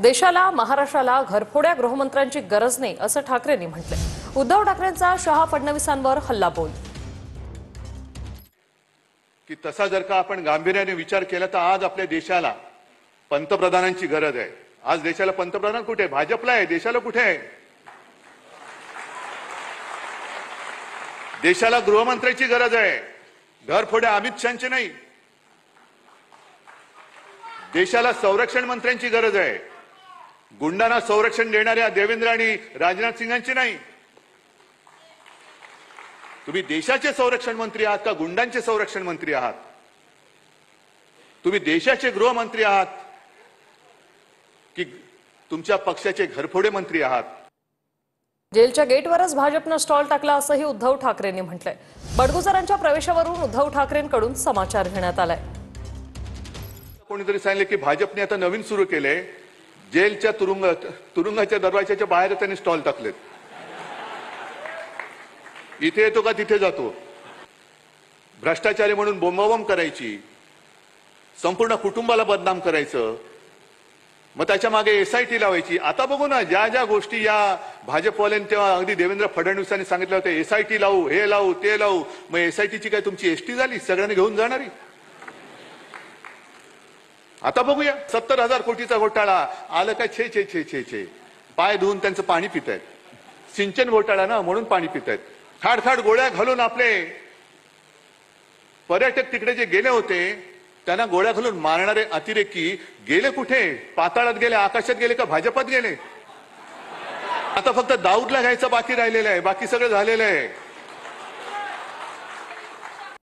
देशाला महाराष्ट्राला घरफोड्या गृहमंत्र्यांची गरज नाही असं ठाकरेंनी म्हटलंय। उद्धव ठाकरेंचा शहा फडणवीसांवर हल्लाबोल की तसा जर का आपण गांभीर्याने विचार केला तर आज आपल्या देशाला पंतप्रधानांची गरज आहे। आज देशाला पंतप्रधान कुठे आहे? भाजपला आहे। देशाला कुठे आहे? देशाला गृहमंत्र्याची गरज आहे, घरफोड्या अमित शहाची नाही। देशाला संरक्षण मंत्र्यांची गरज आहे, गुंडांना संरक्षण देणाऱ्या देवेंद्र आणि राजनाथ सिंगांची नाही। तुम्ही देशाचे संरक्षण मंत्री आहात का गुंडांचे संरक्षण मंत्री आहात? तुम्ही देशाचे गृहमंत्री आहात की तुमच्या पक्षाचे घरफोडे मंत्री आहात? जेलच्या गेटवरच भाजपनं स्टॉल टाकला असंही उद्धव ठाकरेंनी म्हटलंय। बडगुजरांच्या प्रवेशावरून उद्धव ठाकरेंकडून समाचार घेण्यात आलाय। कोणीतरी सांगितले की भाजपने आता नवीन सुरू केले, जेलच्या तुरुंगाच्या दरवाजाच्या बाहेर त्यांनी स्टॉल टाकलेत। इथे येतो का तिथे जातो, भ्रष्टाचारी म्हणून बोंबाबोंब करायची, संपूर्ण कुटुंबाला बदनाम करायचं, मग त्याच्या मागे एसआयटी लावायची। आता बघू ना, ज्या ज्या गोष्टी या भाजपवाल्यांनी तेव्हा अगदी देवेंद्र फडणवीसांनी सांगितलं होतं, एसआयटी लावू, हे लावू, ते लावू, मग एसआयटीची काय तुमची एसटी झाली सगळ्यांनी घेऊन जाणारी? आता बघूया 70,000 कोटीचा घोटाळा आलं काय? छे छे छे छे छे, पाय धुवून त्यांचं पाणी पितायत। सिंचन घोटाळा ना, म्हणून पाणी पितायत। खाडखाड गोळ्या घालून आपले पर्यटक तिकडे जे गेले होते त्यांना गोळ्या घालून मारणारे अतिरेकी गेले कुठे? पाताळात गेले, आकाशात गेले का भाजपात गेले? आता फक्त दाऊदला घ्यायचं बाकी राहिलेलं आहे, बाकी सगळं झालेलं आहे।